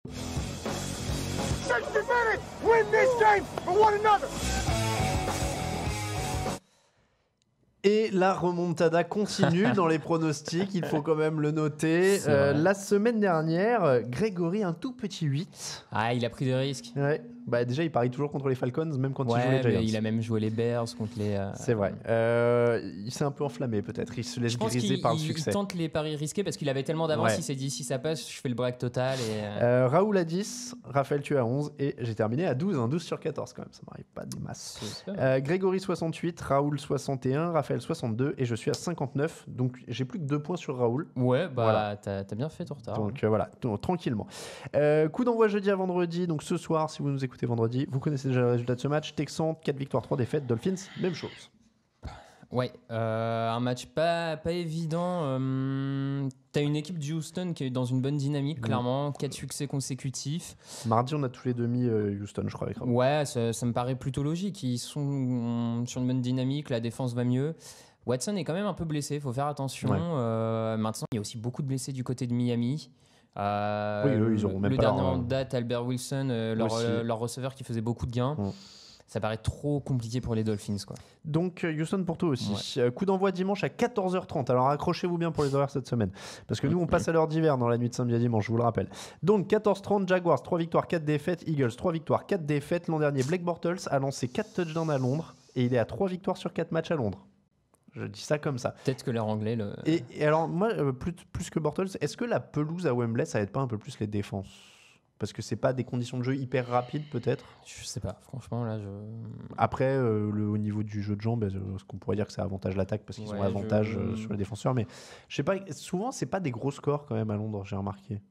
60 minutes! Win this game for one another! Et la remontada continue dans les pronostics, il faut quand même le noter. La semaine dernière, Grégory, un tout petit 8. Ah, il a pris des risques. Ouais. Bah, déjà, il parie toujours contre les Falcons, même quand il joue les Giants. Il a même joué les Bears contre les... C'est vrai. Il s'est un peu enflammé, peut-être. Il se laisse griser par le succès. Il tente les paris risqués parce qu'il avait tellement d'avance, il s'est dit si ça passe, je fais le break total. Et... Raoul à 10, Raphaël tu à 11 et j'ai terminé à 12, 12 sur 14 quand même, ça m'arrive pas des masses. Grégory 68, Raoul 61, Raphaël 62 et je suis à 59, donc j'ai plus que 2 points sur Raoul. Ouais, bah voilà. T'as bien fait ton retard. Donc voilà, tranquillement. Coup d'envoi jeudi à vendredi, donc ce soir, si vous nous écoutez vendredi, vous connaissez déjà le résultat de ce match. Texans, 4 victoires, 3 défaites. Dolphins, même chose. Ouais, un match pas évident. T'as une équipe de Houston qui est dans une bonne dynamique, clairement. 4 succès consécutifs. Mardi, on a tous les deux mis Houston, je crois. Avec ouais, ça me paraît plutôt logique. Ils sont sur une bonne dynamique, la défense va mieux. Watson est quand même un peu blessé, il faut faire attention. Maintenant, il y a aussi beaucoup de blessés du côté de Miami. Oui, eux, ils auront même le pas dernier en date, Albert Wilson, leur receveur qui faisait beaucoup de gains. Ça paraît trop compliqué pour les Dolphins, quoi. Donc Houston pour toi aussi. Coup d'envoi dimanche à 14h30. Alors accrochez-vous bien pour les horaires cette semaine. Parce que nous, on passe à l'heure d'hiver dans la nuit de samedi à dimanche, je vous le rappelle. Donc 14h30, Jaguars, 3 victoires, 4 défaites. Eagles, 3 victoires, 4 défaites. L'an dernier, Blake Bortles a lancé 4 touchdowns à Londres. Et il est à 3 victoires sur 4 matchs à Londres. Je dis ça comme ça. Peut-être que leur anglais... Et alors, moi, plus que Bortles, est-ce que la pelouse à Wembley, ça aide pas un peu plus les défenses ? Parce que c'est pas des conditions de jeu hyper rapides, peut-être. Je sais pas, franchement, là, Après, au niveau du jeu de jambes, est-ce qu'on pourrait dire que ça avantage l'attaque parce qu'ils ont l'avantage sur les défenseurs. Mais je sais pas, souvent, c'est pas des gros scores quand même à Londres, j'ai remarqué.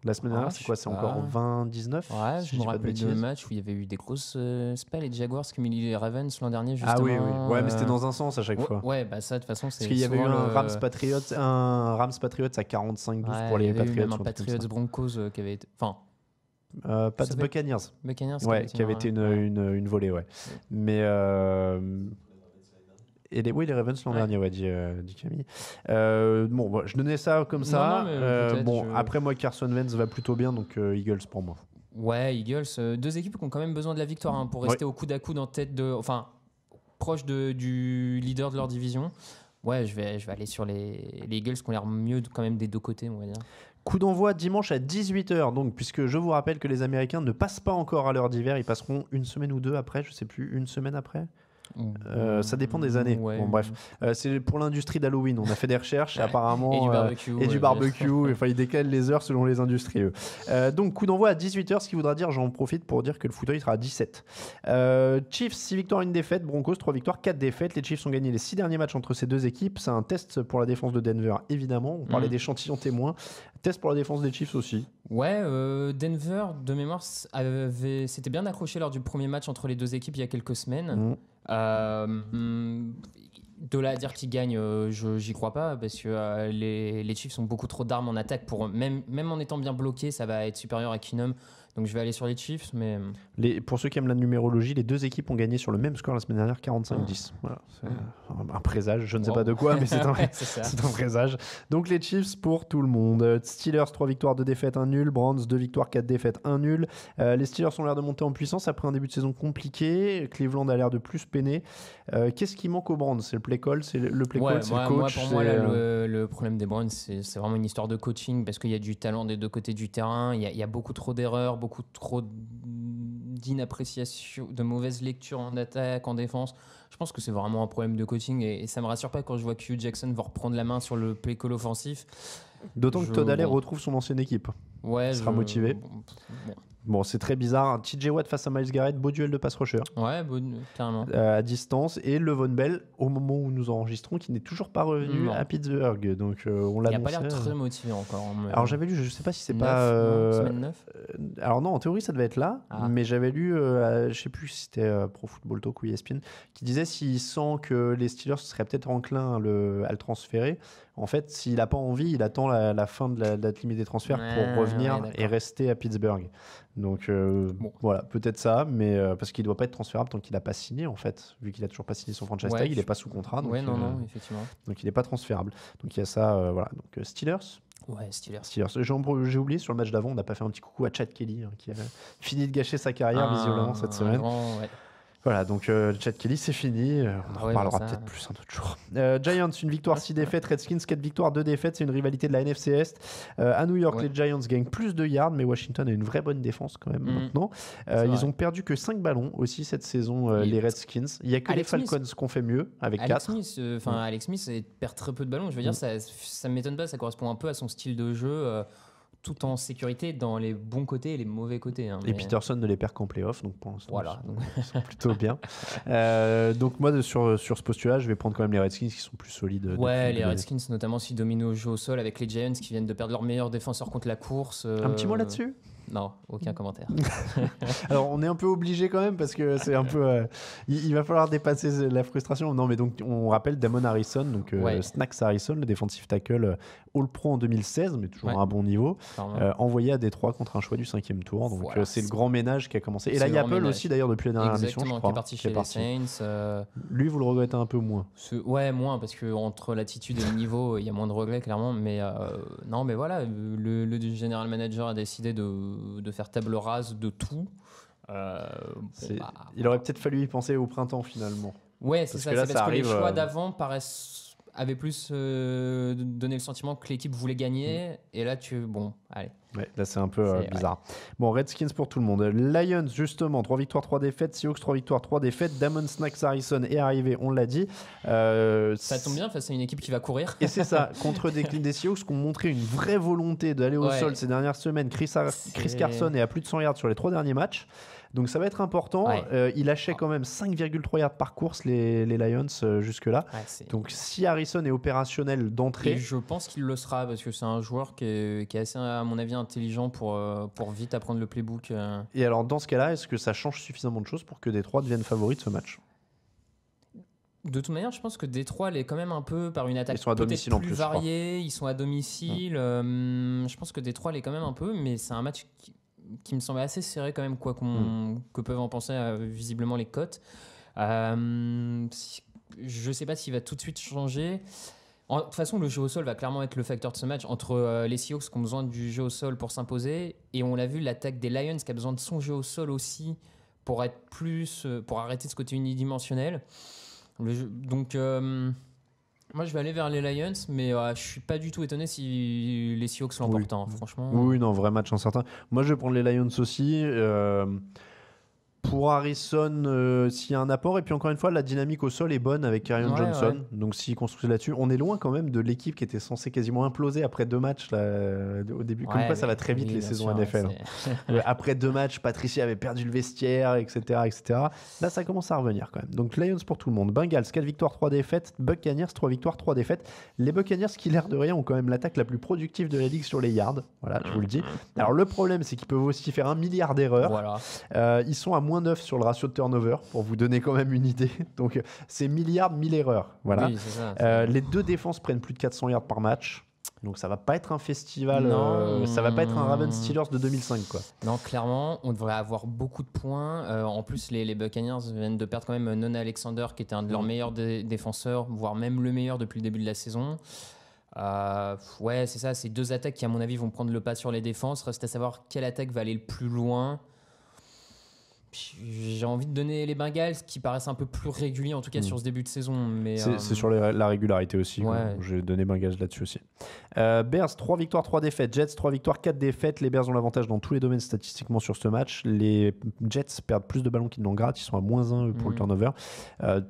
La semaine dernière, c'est quoi ? C'est encore 20-19 Ouais, je me rappelle de match où il y avait eu des grosses spells et les Jaguars qui ont mis les Ravens l'an dernier, justement. Ah oui. Ouais, mais c'était dans un sens à chaque fois. Ouais, bah ça, de toute façon, c'est. Parce qu'il y avait eu un Rams Patriots à 45-12 pour les Patriots. Il y a eu même un Patriots Broncos qui avait été. Enfin. Pas de Buccaneers. Ouais, qui avait été une volée, ouais. Mais. Et les Ravens l'an dernier, dit Camille. Bon, je donnais ça comme ça. Après, moi, Carson Wentz va plutôt bien, donc Eagles pour moi. Ouais, Eagles. 2 équipes qui ont quand même besoin de la victoire pour rester au coude à coude en tête de. Enfin, proche du leader de leur division. Ouais, je vais aller sur les Eagles qui ont l'air mieux quand même des deux côtés, on va dire. Coup d'envoi dimanche à 18h, donc, puisque je vous rappelle que les Américains ne passent pas encore à l'heure d'hiver, ils passeront une semaine ou deux après, je sais plus, une semaine après. Ça dépend des années. Bon, bref, c'est pour l'industrie d'Halloween. On a fait des recherches apparemment et du barbecue. Enfin, ils décalent les heures selon les industries. Donc, coup d'envoi à 18h, ce qui voudra dire, j'en profite pour dire que le fauteuil sera à 17. Chiefs, 6 victoires, 1 défaite. Broncos, 3 victoires, 4 défaites. Les Chiefs ont gagné les 6 derniers matchs entre ces deux équipes. C'est un test pour la défense de Denver, évidemment. On parlait d'échantillons témoins. Test pour la défense des Chiefs aussi. Ouais, Denver, de mémoire, s'était bien accroché lors du premier match entre les deux équipes il y a quelques semaines. De là à dire qu'ils gagnent, j'y crois pas parce que les Chiefs ont beaucoup trop d'armes en attaque pour même en étant bien bloqués, ça va être supérieur à Keenum. Donc je vais aller sur les Chiefs, mais pour ceux qui aiment la numérologie, les deux équipes ont gagné sur le même score la semaine dernière, 45-10. Voilà, c'est un présage, je ne sais pas de quoi, mais c'est un présage. Donc les Chiefs pour tout le monde. Steelers, 3 victoires, 2 défaites, 1 nul. Browns, 2 victoires, 4 défaites, 1 nul. Les Steelers ont l'air de monter en puissance après un début de saison compliqué. Cleveland a l'air de plus peiner. Qu'est-ce qui manque aux Browns ? C'est le play call, c'est le coach. Pour moi, le problème des Browns, c'est vraiment une histoire de coaching parce qu'il y a du talent des deux côtés du terrain. Il y a beaucoup trop d'erreurs, beaucoup trop d'inappréciation, de mauvaise lecture en attaque, en défense. Je pense que c'est vraiment un problème de coaching et ça me rassure pas quand je vois que Hugh Jackson va reprendre la main sur le play call offensif. D'autant que Todd Haley retrouve son ancienne équipe. Ouais, il sera motivé. Bon, c'est très bizarre. TJ Watt face à Myles Garrett, beau duel de pass rusher. Ouais, carrément. À distance. Et Levon Bell, au moment où nous enregistrons, qui n'est toujours pas revenu à Pittsburgh. Donc, on l'a annoncé. Il n'a pas l'air très motivé encore. Alors, j'avais lu, je ne sais pas si c'est 9, pas. Semaine 9 alors, non, en théorie, ça devait être là. Mais j'avais lu, je ne sais plus si c'était Pro Football Talk ou ESPN, qui disait s'il sent que les Steelers seraient peut-être enclins à le transférer. En fait, s'il n'a pas envie, il attend la fin de la date limite des transferts pour revenir et rester à Pittsburgh. Donc voilà, peut-être ça, mais parce qu'il ne doit pas être transférable tant qu'il n'a pas signé, en fait. Vu qu'il n'a toujours pas signé son franchise tag, il n'est pas sous contrat. Donc, non, effectivement. Donc il n'est pas transférable. Donc il y a ça, voilà. Donc Steelers Ouais, Steelers. J'ai oublié sur le match d'avant, on n'a pas fait un petit coucou à Chad Kelly qui a fini de gâcher sa carrière visiblement cette semaine. Ouais. Voilà, donc Chad Kelly, c'est fini. On en reparlera peut-être plus un autre jour. Giants, une victoire, 6 défaites. Redskins, 4 victoires, 2 défaites. C'est une rivalité de la NFC Est. À New York, les Giants gagnent plus de yards, mais Washington a une vraie bonne défense quand même maintenant. Ils ont perdu que 5 ballons aussi cette saison, les Redskins. Il n'y a que les Falcons qui ont fait mieux avec 4. Alex Smith perd très peu de ballons. Je veux dire, ça ne m'étonne pas, ça correspond un peu à son style de jeu. Tout en sécurité dans les bons côtés et les mauvais côtés. Et Peterson ne les perd qu'en playoff, donc pour l'instant, voilà. c'est plutôt bien. Donc moi, sur ce postulat, je vais prendre quand même les Redskins qui sont plus solides. Les Redskins, notamment s'ils dominent au jeu au sol avec les Giants qui viennent de perdre leur meilleur défenseur contre la course. Un petit mot là-dessus ? Non, aucun commentaire. Alors on est un peu obligé quand même parce que c'est un peu il va falloir dépasser la frustration. Non mais donc on rappelle Damon Harrison, donc Snacks Harrison, le defensive tackle All-Pro en 2016, mais toujours à un bon niveau, envoyé à Détroit contre un choix du 5e tour. Donc c'est le grand ménage qui a commencé. Et là il y a Apple aussi d'ailleurs depuis la dernière émission, je crois, qui est parti chez les Saints. Lui vous le regrettez un peu moins. Moins parce que entre l'attitude et le niveau il y a moins de regrets clairement, mais non mais voilà, le general manager a décidé de faire table rase de tout. Il aurait peut-être fallu y penser au printemps finalement. Ouais, c'est ça. C'est parce que les choix d'avant avaient plus donné le sentiment que l'équipe voulait gagner. Et là, allez. Ouais, là, c'est un peu bizarre. Bon, Redskins pour tout le monde. Lions, justement, 3 victoires, 3 défaites. Seahawks, 3 victoires, 3 défaites. Damon Snacks Harrison est arrivé, on l'a dit. Ça tombe bien face à une équipe qui va courir. Et c'est ça, contre des Seahawks qui ont montré une vraie volonté d'aller au sol ces dernières semaines. Chris Carson est à plus de 100 yards sur les 3 derniers matchs. Donc ça va être important. Il lâchait quand même 5,3 yards par course les Lions jusque-là. Donc si Harrison est opérationnel d'entrée... Et je pense qu'il le sera parce que c'est un joueur qui est assez, à mon avis, intelligent pour vite apprendre le playbook. Et alors dans ce cas-là, est-ce que ça change suffisamment de choses pour que Détroit devienne favori de ce match ? De toute manière, je pense que Détroit l'est quand même un peu par une attaque peut-être plus variée. Ils sont à domicile. Je pense que Détroit l'est quand même un peu, mais c'est un match qui me semble assez serré quand même, que peuvent en penser visiblement les cotes. Je ne sais pas s'il va tout de suite changer. De toute façon, le jeu au sol va clairement être le facteur de ce match entre les Seahawks qui ont besoin du jeu au sol pour s'imposer, et on l'a vu, l'attaque des Lions qui a besoin de son jeu au sol aussi pour arrêter ce côté unidimensionnel. Donc moi je vais aller vers les Lions, mais je suis pas du tout étonné si les Seahawks l'emportent, franchement. Oui, non, vrai match incertain. Moi je vais prendre les Lions aussi. Pour Harrison, s'il y a un apport, et puis encore une fois, la dynamique au sol est bonne avec Kerryon Johnson. Ouais. Donc s'il construit là-dessus, on est loin quand même de l'équipe qui était censée quasiment imploser après 2 matchs là, au début. Comme quoi, ça va très vite les saisons NFL. Après 2 matchs, Patricia avait perdu le vestiaire, etc., etc. Là, ça commence à revenir quand même. Donc Lions pour tout le monde. Bengals, 4 victoires, 3 défaites. Buccaneers, 3 victoires, 3 défaites. Les Buccaneers, qui l'air de rien, ont quand même l'attaque la plus productive de la ligue sur les yards. Voilà, je vous le dis. Alors le problème, c'est qu'ils peuvent aussi faire 1 milliard d'erreurs. Voilà. Ils sont à moins 9 sur le ratio de turnover, pour vous donner quand même une idée. Donc, c'est 1000 erreurs. Voilà. Oui, c'est ça. Les 2 défenses prennent plus de 400 yards par match. Donc, ça va pas être un festival. Ça va pas être un Ravens Steelers de 2005, quoi. Non, clairement, on devrait avoir beaucoup de points. En plus, les Buccaneers viennent de perdre quand même Nona Alexander, qui était un de leurs meilleurs défenseurs, voire même le meilleur depuis le début de la saison. Ouais, c'est ça. C'est 2 attaques qui, à mon avis, vont prendre le pas sur les défenses. Reste à savoir quelle attaque va aller le plus loin. J'ai envie de donner les Bengals qui paraissent un peu plus réguliers en tout cas sur ce début de saison, mais c'est sur la régularité aussi. Ouais. J'ai donné Bengals là-dessus aussi. Bears, 3 victoires, 3 défaites. Jets, 3 victoires, 4 défaites. Les Bears ont l'avantage dans tous les domaines statistiquement sur ce match. Les Jets perdent plus de ballons qu'ils n'en grattent. Ils sont à -1 pour le turnover. A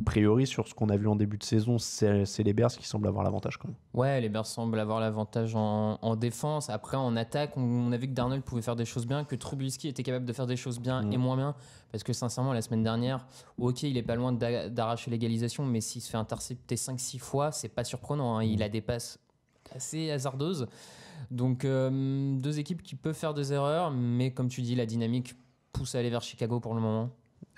priori, sur ce qu'on a vu en début de saison, c'est les Bears qui semblent avoir l'avantage quand même. Ouais, les Bears semblent avoir l'avantage en défense. Après, en attaque, on a vu que Darnold pouvait faire des choses bien, que Trubisky était capable de faire des choses bien et moins bien. Parce que sincèrement, la semaine dernière, ok, il est pas loin d'arracher l'égalisation, mais s'il se fait intercepter 5-6 fois, c'est pas surprenant. Il a des passes assez hasardeuses. Donc, 2 équipes qui peuvent faire des erreurs, mais comme tu dis, la dynamique pousse à aller vers Chicago pour le moment.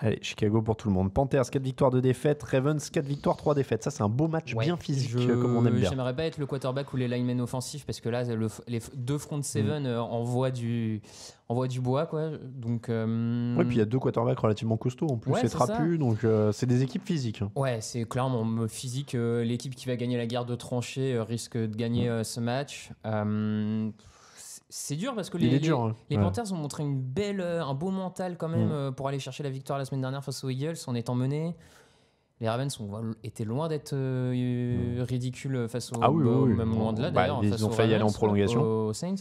Allez, Chicago pour tout le monde. Panthers, 4 victoires, 2 défaites. Ravens, 4 victoires, 3 défaites. Ça, c'est un beau match bien physique, comme on aime bien. J'aimerais pas être le quarterback ou les linemen offensifs parce que là, les deux front seven envoient du bois, quoi. Donc, puis il y a 2 quarterbacks relativement costauds en plus, c'est trapu. Donc, c'est des équipes physiques. Ouais, c'est clairement physique. L'équipe qui va gagner la guerre de tranchées risque de gagner ce match. C'est dur parce que les Panthers ont montré un beau mental quand même pour aller chercher la victoire la semaine dernière face aux Eagles en étant menés. Les Ravens étaient loin d'être ridicules face aux même loin de là d'ailleurs. Ils ont failli aller en prolongation. Aux Saints.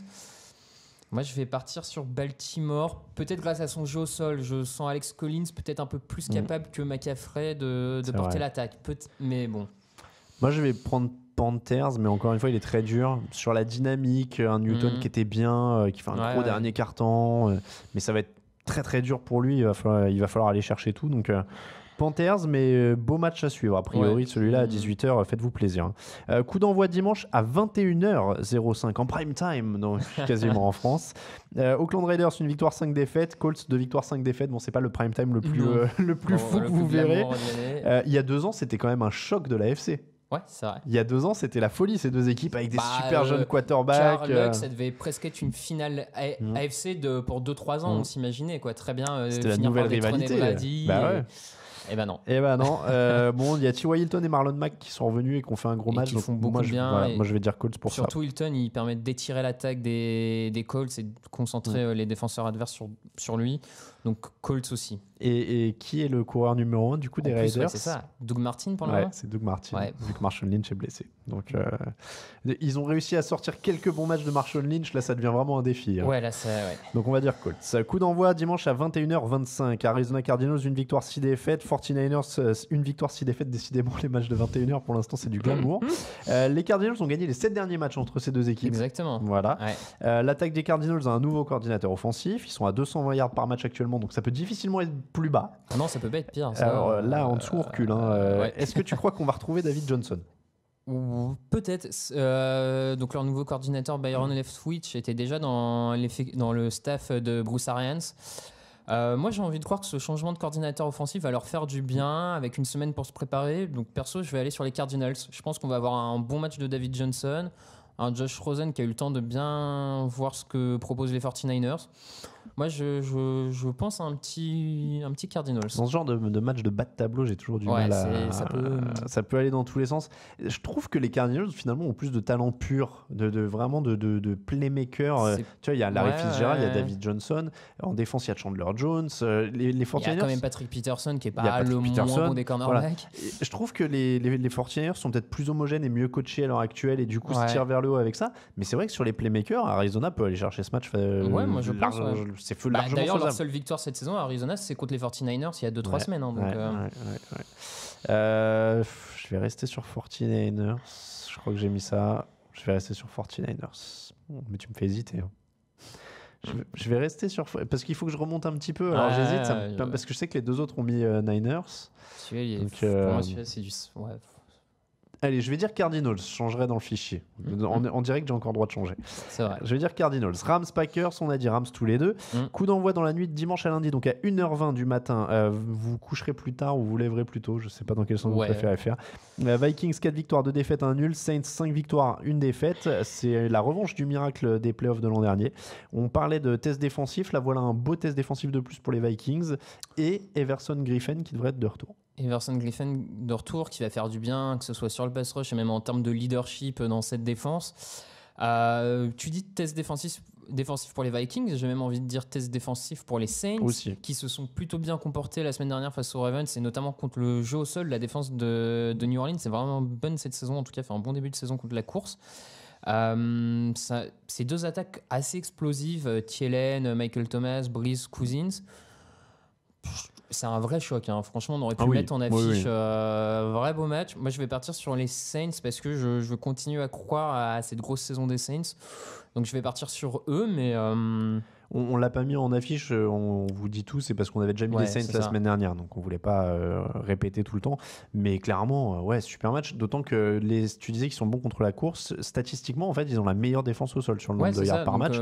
Moi, je vais partir sur Baltimore. Peut-être grâce à son jeu au sol. Je sens Alex Collins peut-être un peu plus capable que McCaffrey de porter l'attaque. Mais bon. Moi, je vais prendre Panthers, mais encore une fois, il est très dur. Sur la dynamique, un Newton qui était bien, qui fait un gros dernier carton. Mais ça va être très très dur pour lui. Il va falloir aller chercher tout. Donc, Panthers, mais beau match à suivre. A priori, celui-là à 18h, faites-vous plaisir. Coup d'envoi dimanche à 21h05 en prime time, donc quasiment en France. Oakland Raiders, une victoire, 5 défaites. Colts, 2 victoires, 5 défaites. Bon, c'est pas le prime time le plus fou que vous verrez. Il y a 2 ans, c'était quand même un choc de la AFC. Ouais, c'est vrai. Il y a 2 ans, c'était la folie, ces deux équipes avec des super jeunes quarterbacks. Charles, ça devait presque être une finale AFC pour 2-3 ans, on s'imaginait quoi. Très bien. C'était la nouvelle rivalité. Et ben non. Bon, il y a T.Y. Hilton et Marlon Mack qui sont revenus et qui ont fait un gros match. Qui font beaucoup bien. Moi, je vais dire Colts pour surtout ça. Surtout Hilton, il permet d'étirer l'attaque des Colts et de concentrer les défenseurs adverses sur lui. Donc Colts aussi. Et qui est le coureur numéro 1 du coup des Raiders? C'est ça, Doug Martin pour le moment. C'est Doug Martin, vu que Marshawn Lynch est blessé. Donc ils ont réussi à sortir quelques bons matchs de Marshawn Lynch. Là, ça devient vraiment un défi. Ouais, là, ça. Donc on va dire Colts. Coup d'envoi dimanche à 21h25. Arizona Cardinals, une victoire, 6 défaites. 49ers, une victoire, 6 défaites. Décidément, les matchs de 21h pour l'instant, c'est du glamour. Les Cardinals ont gagné les 7 derniers matchs entre ces deux équipes. Exactement. Voilà. L'attaque des Cardinals a un nouveau coordinateur offensif. Ils sont à 220 yards par match actuellement, donc ça peut difficilement être plus bas. Ah non, ça peut pas être pire. Alors, là, en dessous, on recule. Est-ce que tu crois qu'on va retrouver David Johnson? Peut-être. Donc leur nouveau coordinateur Byron Leftwich était déjà dans le staff de Bruce Arians. Moi, j'ai envie de croire que ce changement de coordinateur offensif va leur faire du bien avec une semaine pour se préparer. Donc perso, je vais aller sur les Cardinals. Je pense qu'on va avoir un bon match de David Johnson, un Josh Rosen qui a eu le temps de bien voir ce que proposent les 49ers. Moi, je pense à un petit Cardinals. Dans ce genre de match de bas de tableau, j'ai toujours du mal à... Ça peut aller dans tous les sens. Je trouve que les Cardinals, finalement, ont plus de talent pur, vraiment de playmaker. Tu vois, il y a Larry Fitzgerald, il y a David Johnson. En défense, il y a Chandler Jones. Les 49ers... Il y a quand même Patrick Peterson qui n'est pas le moins bon des cornerbacks. Voilà. Je trouve que les 49ers sont peut-être plus homogènes et mieux coachés à l'heure actuelle et du coup se tirent vers le haut avec ça. Mais c'est vrai que sur les playmakers, Arizona peut aller chercher ce match. Moi, je pense. C'est largement d'ailleurs, leur seule victoire cette saison à Arizona, c'est contre les 49ers il y a 2-3 semaines. Je vais rester sur 49ers. Je crois que j'ai mis ça. Je vais rester sur 49ers. Mais tu me fais hésiter. Je vais rester sur... Parce qu'il faut que je remonte un petit peu. Alors j'hésite, parce que je sais que les deux autres ont mis Niners. Pour moi, celui-là, c'est du... Allez, je vais dire Cardinals. Je changerai dans le fichier. On dirait que j'ai encore le droit de changer. C'est vrai. Je vais dire Cardinals. Rams, Packers, on a dit Rams tous les deux. Coup d'envoi dans la nuit de dimanche à lundi, donc à 1h20 du matin. Vous coucherez plus tard ou vous lèverez plus tôt. Je ne sais pas dans quel sens vous préférez faire. Vikings, 4 victoires, 2 défaites, 1 nul. Saints, 5 victoires, 1 défaite. C'est la revanche du miracle des playoffs de l'an dernier. On parlait de test défensif. Là, voilà un beau test défensif de plus pour les Vikings. Et Everson Griffin qui devrait être de retour. Everson Griffin de retour qui va faire du bien, que ce soit sur le pass rush et même en termes de leadership dans cette défense. Tu dis test défensif pour les Vikings, j'ai même envie de dire test défensif pour les Saints aussi, qui se sont plutôt bien comportés la semaine dernière face aux Ravens et notamment contre le jeu au sol. La défense de New Orleans c'est vraiment bonne cette saison, en tout cas fait un bon début de saison contre la course. Ces deux attaques assez explosives, Thielen, Michael Thomas, Breeze, Cousins, c'est un vrai choc, hein. Franchement on aurait pu le mettre en affiche. Vrai beau match. Moi je vais partir sur les Saints parce que je veux continuer à croire à cette grosse saison des Saints, donc je vais partir sur eux. Mais On l'a pas mis en affiche, on vous dit tout, c'est parce qu'on avait déjà mis les Saints la semaine dernière, donc on voulait pas répéter tout le temps. Mais clairement, super match, d'autant que tu disais qu'ils sont bons contre la course. Statistiquement, en fait, ils ont la meilleure défense au sol sur le nombre de yards par match.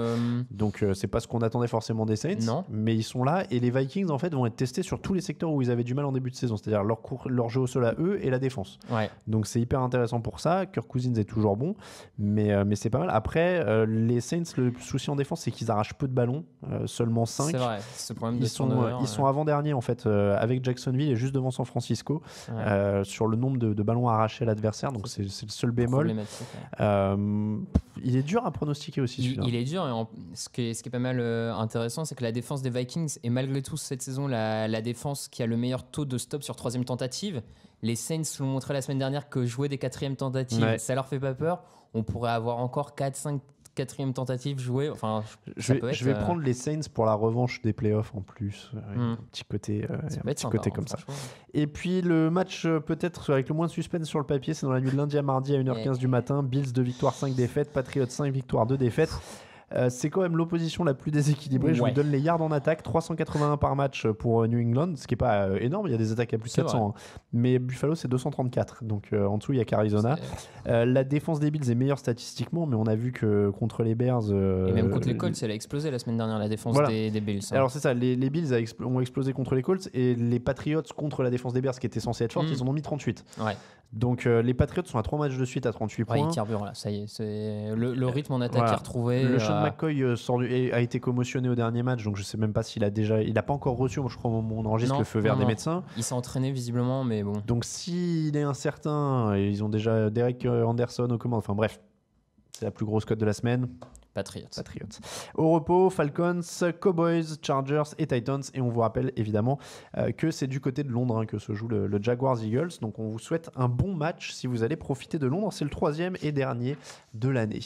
Donc c'est pas ce qu'on attendait forcément des Saints, mais ils sont là. Et les Vikings, en fait, vont être testés sur tous les secteurs où ils avaient du mal en début de saison, c'est-à-dire leur jeu au sol à eux et la défense. Donc c'est hyper intéressant pour ça. Kirk Cousins est toujours bon, mais c'est pas mal. Après, les Saints, le souci en défense, c'est qu'ils arrachent peu de ballons, seulement 5. C'est vrai, c'est le problème ils sont avant-derniers en fait, avec Jacksonville et juste devant San Francisco sur le nombre de ballons arrachés à l'adversaire, donc c'est le seul bémol. Il est dur à pronostiquer aussi. Il est dur, et ce qui est pas mal intéressant, c'est que la défense des Vikings est malgré tout cette saison la défense qui a le meilleur taux de stop sur 3e tentative. Les Saints l'ont montré la semaine dernière que jouer des 4e tentatives, ça leur fait pas peur. On pourrait avoir encore 4-5 4e tentative jouée. Enfin, je vais prendre les Saints pour la revanche des playoffs en plus. Un petit côté, comme ça. Et puis le match peut-être avec le moins de suspense sur le papier, c'est dans la nuit de lundi à mardi à 1h15 du matin. Bills 2 victoires, 5 défaites. Patriots 5 victoires, 2 défaites. C'est quand même l'opposition la plus déséquilibrée. Je vous donne les yards en attaque, 381 par match pour New England, ce qui n'est pas énorme, il y a des attaques à plus de 700, mais Buffalo c'est 234, donc en dessous il y a qu'Arizona. La défense des Bills est meilleure statistiquement, mais on a vu que contre les Bears... et même contre les Colts, elle a explosé la semaine dernière, la défense des Bills. Alors c'est ça, les Bills ont explosé contre les Colts, et les Patriots contre la défense des Bears qui était censée être forte, ils en ont mis 38. Donc les Patriots sont à 3 matchs de suite à 38 points. Ils carburent là, ça y est, le rythme en attaque est retrouvé. Le Sean McCoy a été commotionné au dernier match, donc je sais même pas s'il a déjà... Il n'a pas encore reçu, je crois, on enregistre le feu vert des médecins. Il s'est entraîné visiblement, mais bon. Donc s'il est incertain, ils ont déjà Derek Anderson aux commandes, enfin bref, c'est la plus grosse cote de la semaine. Patriots. Au repos, Falcons, Cowboys, Chargers et Titans. Et on vous rappelle évidemment que c'est du côté de Londres que se joue le Jaguars Eagles. Donc on vous souhaite un bon match si vous allez profiter de Londres. C'est le 3e et dernier de l'année.